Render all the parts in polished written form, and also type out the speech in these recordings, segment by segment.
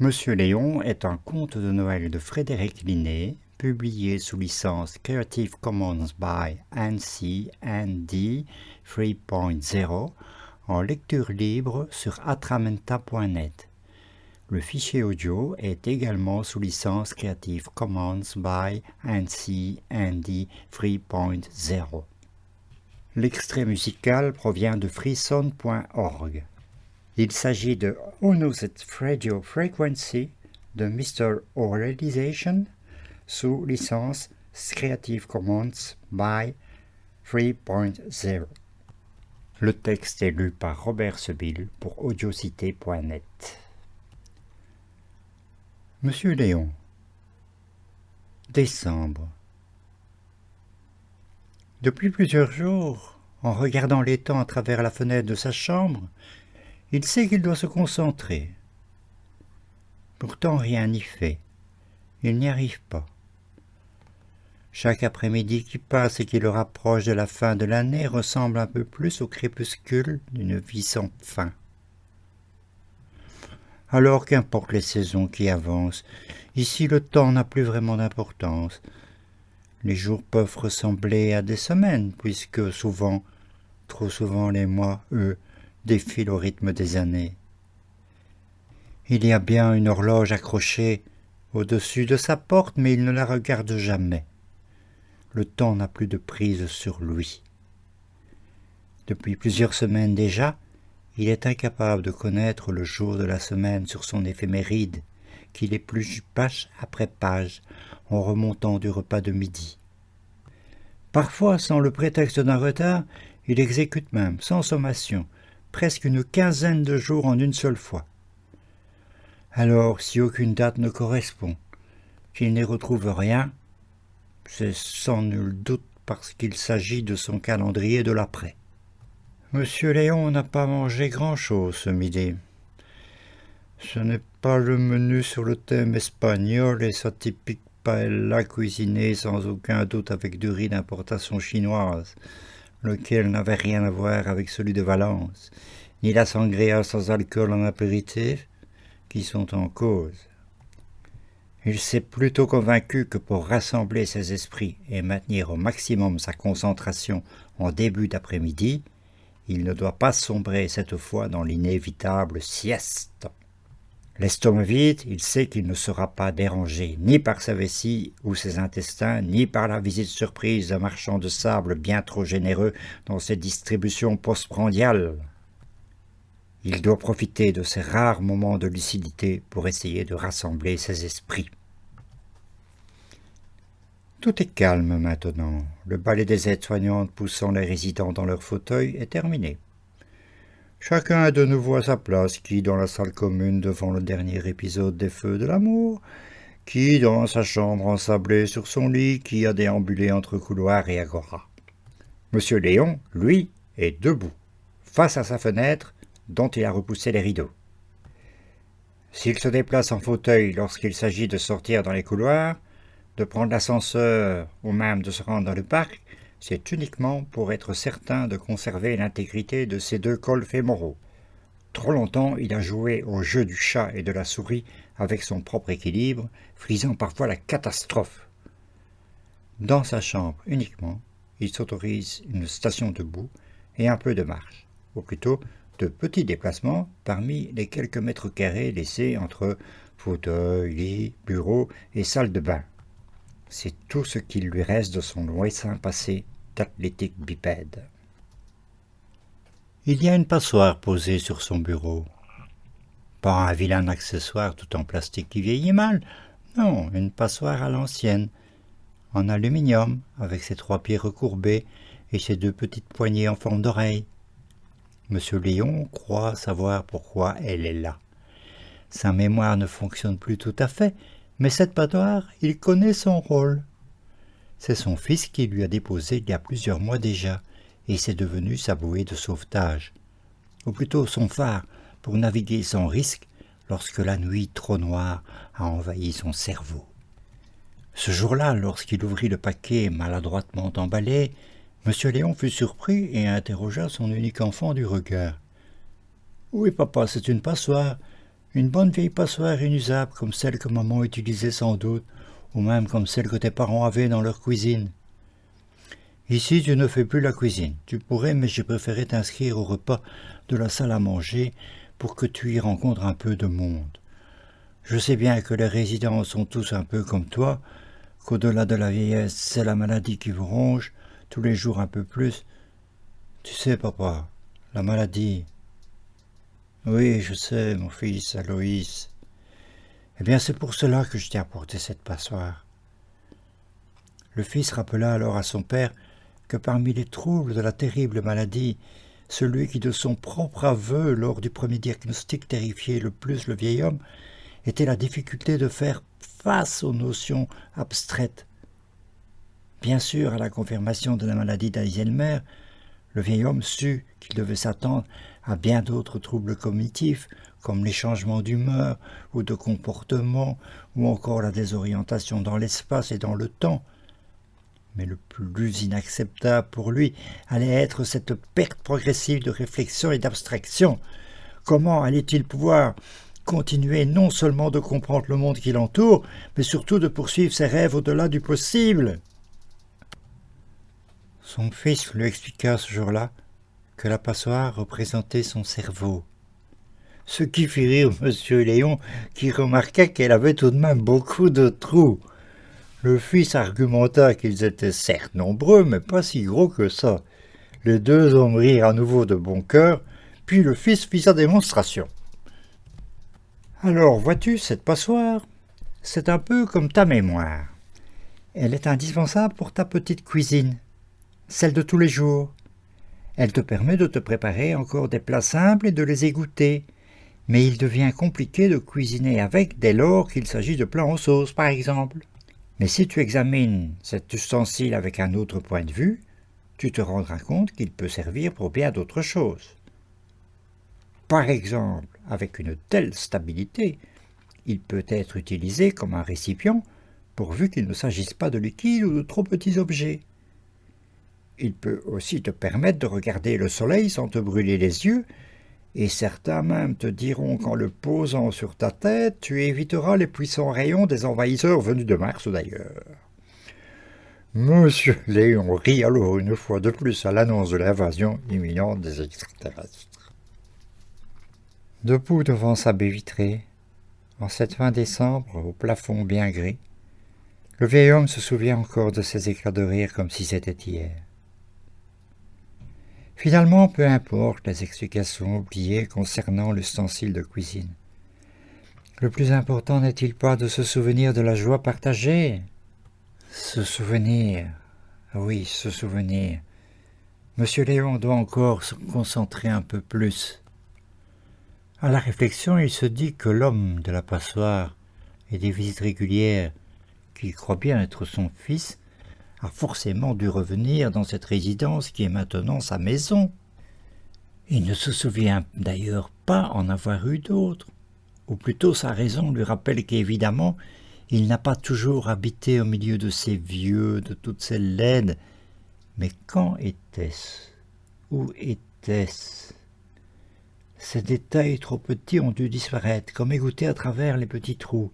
Monsieur Léon est un conte de Noël de Frédéric Linné, publié sous licence Creative Commons by NC-ND 3.0 en lecture libre sur atramenta.net. Le fichier audio est également sous licence Creative Commons by NC-ND 3.0. L'extrait musical provient de freesound.org. Il s'agit de Who Knows Its Radio Frequency de Mr. Aurelization sous licence Creative Commons by 3.0. Le texte est lu par Robert Sebille pour audiocité.net. Monsieur Léon. Décembre. Depuis plusieurs jours, en regardant l'étang à travers la fenêtre de sa chambre, il sait qu'il doit se concentrer. Pourtant rien n'y fait. Il n'y arrive pas. Chaque après-midi qui passe et qui le rapproche de la fin de l'année ressemble un peu plus au crépuscule d'une vie sans fin. Alors qu'importe les saisons qui avancent, ici le temps n'a plus vraiment d'importance. Les jours peuvent ressembler à des semaines, puisque souvent, trop souvent les mois, eux, défilent au rythme des années. Il y a bien une horloge accrochée au-dessus de sa porte, mais il ne la regarde jamais. Le temps n'a plus de prise sur lui. Depuis plusieurs semaines déjà, il est incapable de connaître le jour de la semaine sur son éphéméride, qu'il épluche page après page en remontant du repas de midi. Parfois, sans le prétexte d'un retard, il exécute même, sans sommation, presque une quinzaine de jours en une seule fois. Alors, si aucune date ne correspond, qu'il n'y retrouve rien, c'est sans nul doute parce qu'il s'agit de son calendrier de l'après. Monsieur Léon n'a pas mangé grand-chose ce midi. Ce n'est pas le menu sur le thème espagnol et sa typique paella cuisinée sans aucun doute avec du riz d'importation chinoise, lequel n'avait rien à voir avec celui de Valence, ni la sangria sans alcool en apéritif, qui sont en cause. Il s'est plutôt convaincu que pour rassembler ses esprits et maintenir au maximum sa concentration en début d'après-midi, il ne doit pas sombrer cette fois dans l'inévitable sieste. L'estomac vide, il sait qu'il ne sera pas dérangé ni par sa vessie ou ses intestins, ni par la visite surprise d'un marchand de sable bien trop généreux dans ses distributions postprandiales. Il doit profiter de ces rares moments de lucidité pour essayer de rassembler ses esprits. Tout est calme maintenant. Le balai des aides-soignantes poussant les résidents dans leurs fauteuils est terminé. Chacun est de nouveau à sa place, qui dans la salle commune devant le dernier épisode des Feux de l'amour, qui dans sa chambre ensablée sur son lit, qui a déambulé entre couloirs et agora. Monsieur Léon, lui, est debout, face à sa fenêtre, dont il a repoussé les rideaux. S'il se déplace en fauteuil lorsqu'il s'agit de sortir dans les couloirs, de prendre l'ascenseur ou même de se rendre dans le parc, c'est uniquement pour être certain de conserver l'intégrité de ses deux cols fémoraux. Trop longtemps, il a joué au jeu du chat et de la souris avec son propre équilibre, frisant parfois la catastrophe. Dans sa chambre uniquement, il s'autorise une station debout et un peu de marche, ou plutôt de petits déplacements parmi les quelques mètres carrés laissés entre fauteuil, lit, bureau et salle de bain. C'est tout ce qu'il lui reste de son lointain passé d'athlétique bipède. Il y a une passoire posée sur son bureau. Pas un vilain accessoire tout en plastique qui vieillit mal, non, une passoire à l'ancienne, en aluminium, avec ses trois pieds recourbés et ses deux petites poignées en forme d'oreille. Monsieur Léon croit savoir pourquoi elle est là. Sa mémoire ne fonctionne plus tout à fait, mais cette passoire, il connaît son rôle. C'est son fils qui lui a déposé il y a plusieurs mois déjà, et c'est devenu sa bouée de sauvetage, ou plutôt son phare pour naviguer sans risque lorsque la nuit trop noire a envahi son cerveau. Ce jour-là, lorsqu'il ouvrit le paquet maladroitement emballé, M. Léon fut surpris et interrogea son unique enfant du regard. « Oui, papa, c'est une passoire. Une bonne vieille passoire inusable comme celle que maman utilisait sans doute, ou même comme celle que tes parents avaient dans leur cuisine. Ici, tu ne fais plus la cuisine. Tu pourrais, mais j'ai préféré t'inscrire au repas de la salle à manger pour que tu y rencontres un peu de monde. Je sais bien que les résidents sont tous un peu comme toi, qu'au-delà de la vieillesse, c'est la maladie qui vous ronge, tous les jours un peu plus. Tu sais, papa, la maladie. Oui, je sais, mon fils, Aloïs. Eh bien, c'est pour cela que je t'ai apporté cette passoire. Le fils rappela alors à son père que parmi les troubles de la terrible maladie, celui qui de son propre aveu lors du premier diagnostic terrifiait le plus le vieil homme était la difficulté de faire face aux notions abstraites. Bien sûr, à la confirmation de la maladie d'Alzheimer, le vieil homme sut qu'il devait s'attendre à bien d'autres troubles cognitifs, comme les changements d'humeur ou de comportement, ou encore la désorientation dans l'espace et dans le temps. Mais le plus inacceptable pour lui allait être cette perte progressive de réflexion et d'abstraction. Comment allait-il pouvoir continuer non seulement de comprendre le monde qui l'entoure, mais surtout de poursuivre ses rêves au-delà du possible? Son fils lui expliqua ce jour-là que la passoire représentait son cerveau. Ce qui fit rire M. Léon, qui remarqua qu'elle avait tout de même beaucoup de trous. Le fils argumenta qu'ils étaient certes nombreux, mais pas si gros que ça. Les deux hommes rirent à nouveau de bon cœur, puis le fils fit sa démonstration. Alors, vois-tu, cette passoire, c'est un peu comme ta mémoire. Elle est indispensable pour ta petite cuisine, celle de tous les jours. Elle te permet de te préparer encore des plats simples et de les égoutter. Mais il devient compliqué de cuisiner avec dès lors qu'il s'agit de plats en sauce, par exemple. Mais si tu examines cet ustensile avec un autre point de vue, tu te rendras compte qu'il peut servir pour bien d'autres choses. Par exemple, avec une telle stabilité, il peut être utilisé comme un récipient, pourvu qu'il ne s'agisse pas de liquide ou de trop petits objets. Il peut aussi te permettre de regarder le soleil sans te brûler les yeux, et certains même te diront qu'en le posant sur ta tête, tu éviteras les puissants rayons des envahisseurs venus de Mars ou d'ailleurs. Monsieur Léon rit alors une fois de plus à l'annonce de l'invasion imminente des extraterrestres. Debout devant sa baie vitrée, en cette fin décembre, au plafond bien gris, le vieil homme se souvient encore de ses éclats de rire comme si c'était hier. Finalement, peu importe les explications oubliées concernant l'ustensile de cuisine. Le plus important n'est-il pas de se souvenir de la joie partagée? Se souvenir, oui, se souvenir. Monsieur Léon doit encore se concentrer un peu plus. À la réflexion, il se dit que l'homme de la passoire et des visites régulières, qu'il croit bien être son fils, a forcément dû revenir dans cette résidence qui est maintenant sa maison. Il ne se souvient d'ailleurs pas en avoir eu d'autre, ou plutôt sa raison lui rappelle qu'évidemment, il n'a pas toujours habité au milieu de ces vieux, de toutes ces laides. Mais quand était-ce? Où était-ce? Ces détails trop petits ont dû disparaître, comme égouttés à travers les petits trous.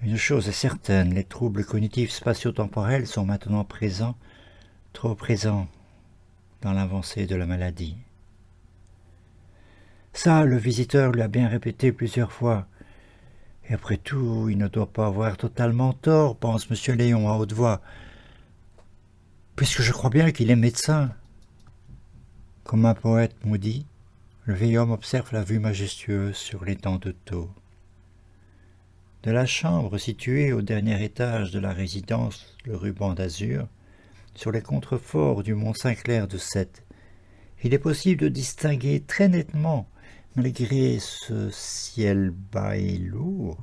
Une chose est certaine, les troubles cognitifs spatio-temporels sont maintenant présents, trop présents, dans l'avancée de la maladie. Ça, le visiteur lui a bien répété plusieurs fois. Et après tout, il ne doit pas avoir totalement tort, pense M. Léon à haute voix, puisque je crois bien qu'il est médecin. Comme un poète maudit, le vieil homme observe la vue majestueuse sur les dents de taupe. De la chambre située au dernier étage de la résidence, le ruban d'azur, sur les contreforts du mont Saint-Clair de Sète, il est possible de distinguer très nettement, malgré ce ciel bas et lourd,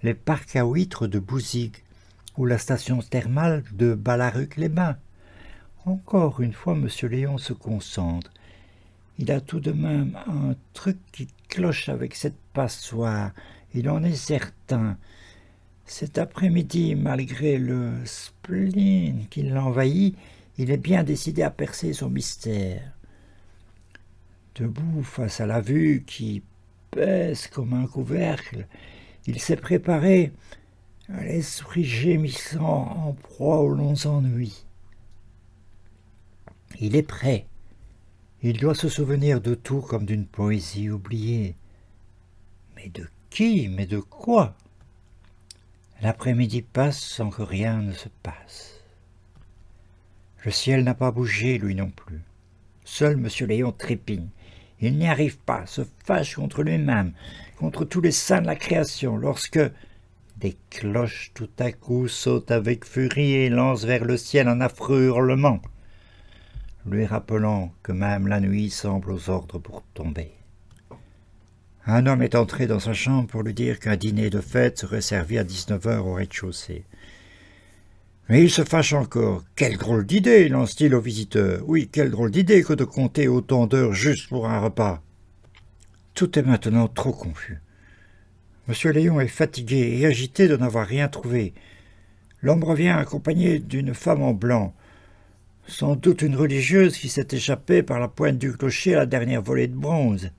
les parcs à huîtres de Bouzigues ou la station thermale de Ballaruc-les-Bains. Encore une fois, M. Léon se concentre. Il a tout de même un truc qui cloche avec cette passoire. Il en est certain. Cet après-midi, malgré le spleen qui l'envahit, il est bien décidé à percer son mystère. Debout face à la vue qui épaisse comme un couvercle. Il s'est préparé, à l'esprit gémissant en proie aux longs ennuis. Il est prêt. Il doit se souvenir de tout comme d'une poésie oubliée. Mais de qui? Mais de quoi? L'après-midi passe sans que rien ne se passe. Le ciel n'a pas bougé, lui non plus. Seul M. Léon trépigne. Il n'y arrive pas, se fâche contre lui-même, contre tous les saints de la création, lorsque des cloches tout à coup sautent avec furie et lancent vers le ciel un affreux hurlement, lui rappelant que même la nuit semble aux ordres pour tomber. Un homme est entré dans sa chambre pour lui dire qu'un dîner de fête serait servi à 19h au rez-de-chaussée. Mais il se fâche encore. Quelle drôle d'idée, lance-t-il au visiteur. Oui, quelle drôle d'idée que de compter autant d'heures juste pour un repas. Tout est maintenant trop confus. M. Léon est fatigué et agité de n'avoir rien trouvé. L'homme revient accompagné d'une femme en blanc, sans doute une religieuse qui s'est échappée par la pointe du clocher à la dernière volée de bronze.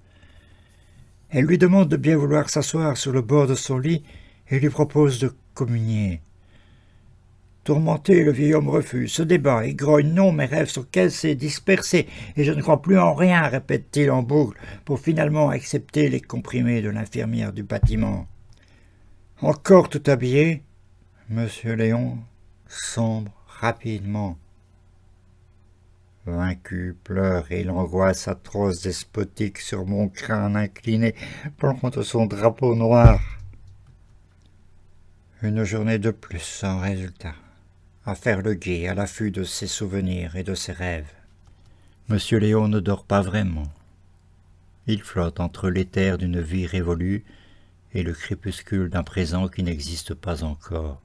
Elle lui demande de bien vouloir s'asseoir sur le bord de son lit et lui propose de communier. Tourmenté, le vieil homme refuse, se débat et grogne. « Non, mes rêves sont cassés, dispersés, et je ne crois plus en rien, répète-t-il en boucle, pour finalement accepter les comprimés de l'infirmière du bâtiment. Encore tout habillé, M. Léon sombre rapidement. Vaincu, pleure, et l'angoisse atroce despotique sur mon crâne incliné plante son drapeau noir. Une journée de plus sans résultat. À faire le guet à l'affût de ses souvenirs et de ses rêves. M. Léon ne dort pas vraiment. Il flotte entre l'éther d'une vie révolue et le crépuscule d'un présent qui n'existe pas encore.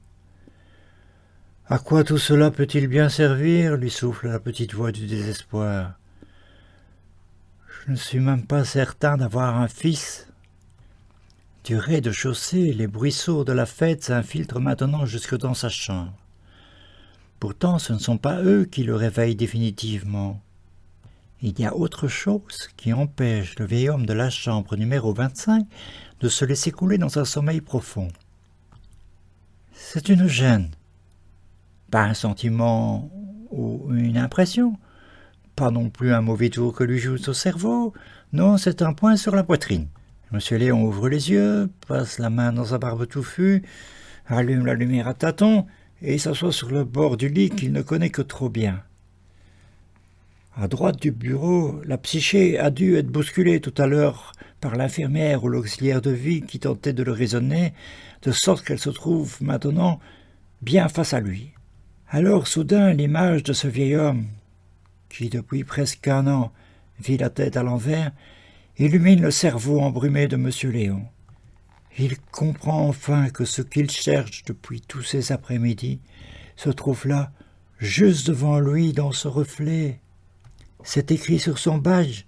« À quoi tout cela peut-il bien servir ?» lui souffle la petite voix du désespoir. « Je ne suis même pas certain d'avoir un fils. » Du rez-de-chaussée, les bruits sourds de la fête s'infiltrent maintenant jusque dans sa chambre. Pourtant, ce ne sont pas eux qui le réveillent définitivement. Il y a autre chose qui empêche le vieil homme de la chambre numéro 25 de se laisser couler dans un sommeil profond. C'est une gêne, pas un sentiment ou une impression, pas non plus un mauvais tour que lui joue au cerveau, non, c'est un point sur la poitrine. M. Léon ouvre les yeux, passe la main dans sa barbe touffue, allume la lumière à tâtons, et s'assoit sur le bord du lit qu'il ne connaît que trop bien. À droite du bureau, la psyché a dû être bousculée tout à l'heure par l'infirmière ou l'auxiliaire de vie qui tentait de le raisonner, de sorte qu'elle se trouve maintenant bien face à lui. Alors soudain l'image de ce vieil homme, qui depuis presque un an vit la tête à l'envers, illumine le cerveau embrumé de M. Léon. Il comprend enfin que ce qu'il cherche depuis tous ces après-midi se trouve là, juste devant lui, dans ce reflet. C'est écrit sur son badge,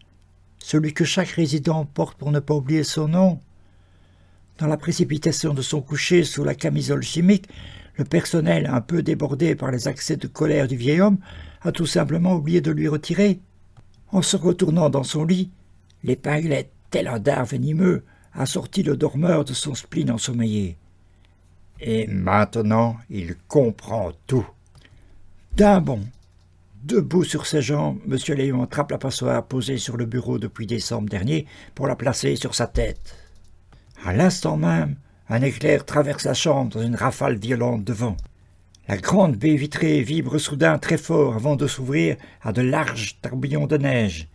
celui que chaque résident porte pour ne pas oublier son nom. Dans la précipitation de son coucher sous la camisole chimique, le personnel, un peu débordé par les accès de colère du vieil homme, a tout simplement oublié de lui retirer. En se retournant dans son lit, l'épinglette, tel un dard venimeux, a sorti le dormeur de son spleen ensommeillé. Et maintenant, il comprend tout. D'un bond, debout sur ses jambes, M. Léon attrape la passoire posée sur le bureau depuis décembre dernier pour la placer sur sa tête. À l'instant même, un éclair traverse la chambre dans une rafale violente de vent. La grande baie vitrée vibre soudain très fort avant de s'ouvrir à de larges tourbillons de neige.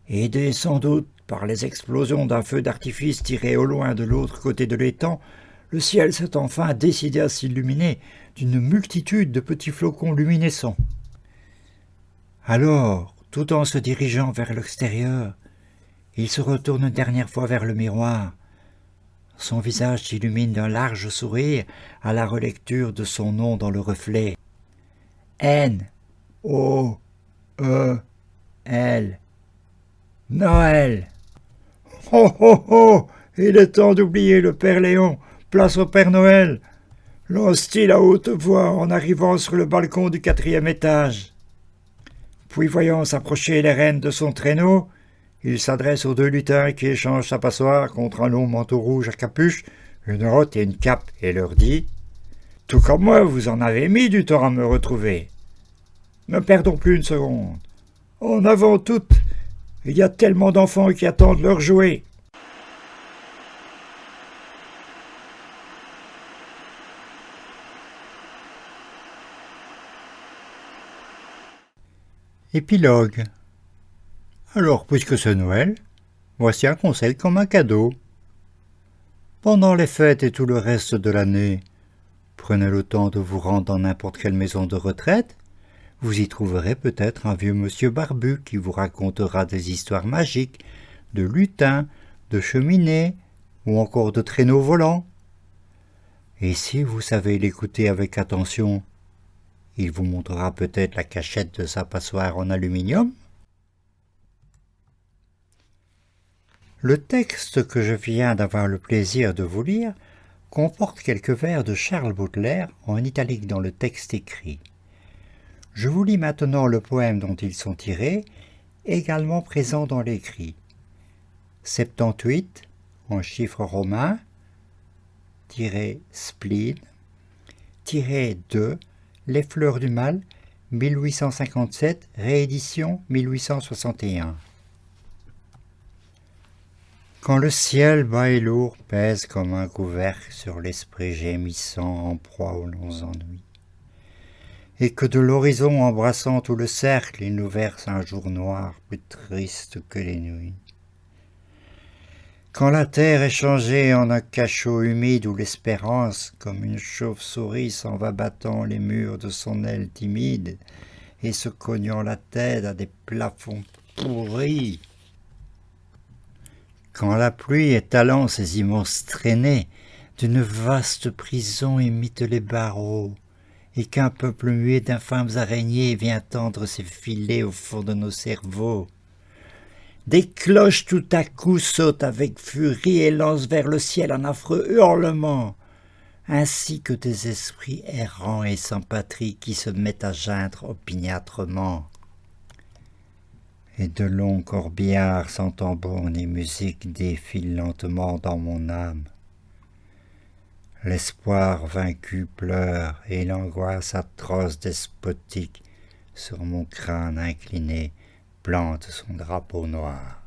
Aidé sans doute par les explosions d'un feu d'artifice tiré au loin de l'autre côté de l'étang, le ciel s'est enfin décidé à s'illuminer d'une multitude de petits flocons luminescents. Alors, tout en se dirigeant vers l'extérieur, il se retourne une dernière fois vers le miroir. Son visage s'illumine d'un large sourire à la relecture de son nom dans le reflet. N-O-E-L. Noël. Oh oh oh, il est temps d'oublier le Père Léon, place au Père Noël, lance-t-il à haute voix en arrivant sur le balcon du 4e étage. Puis voyant s'approcher les rênes de son traîneau, Il s'adresse aux deux lutins qui échangent sa passoire contre un long manteau rouge à capuche, une rotte et une cape, et leur dit « Tout comme moi, vous en avez mis du temps à me retrouver. Ne perdons plus une seconde. En avant toutes, il y a tellement d'enfants qui attendent leur jouet. » Épilogue. Alors, puisque c'est Noël, voici un conseil comme un cadeau. Pendant les fêtes et tout le reste de l'année, prenez le temps de vous rendre dans n'importe quelle maison de retraite. Vous y trouverez peut-être un vieux monsieur barbu qui vous racontera des histoires magiques, de lutins, de cheminées ou encore de traîneaux volants. Et si vous savez l'écouter avec attention, il vous montrera peut-être la cachette de sa passoire en aluminium. Le texte que je viens d'avoir le plaisir de vous lire comporte quelques vers de Charles Baudelaire en italique dans le texte écrit. Je vous lis maintenant le poème dont ils sont tirés, également présent dans l'écrit. 78 en chiffres romains, spleen, 2, Les fleurs du mal, 1857, réédition 1861. Quand le ciel bas et lourd pèse comme un couvercle sur l'esprit gémissant en proie aux longs ennuis, et que de l'horizon embrassant tout le cercle il nous verse un jour noir plus triste que les nuits, quand la terre est changée en un cachot humide où l'espérance, comme une chauve-souris, s'en va battant les murs de son aile timide et se cognant la tête à des plafonds pourris, quand la pluie étalant ses immenses traînées d'une vaste prison imite les barreaux, et qu'un peuple muet d'infâmes araignées vient tendre ses filets au fond de nos cerveaux. Des cloches tout à coup sautent avec furie et lancent vers le ciel un affreux hurlement, ainsi que des esprits errants et sans patrie qui se mettent à geindre opiniâtrement. Et de longs corbillards sans tambour ni musique défilent lentement dans mon âme. L'espoir vaincu pleure et l'angoisse atroce despotique sur mon crâne incliné plante son drapeau noir.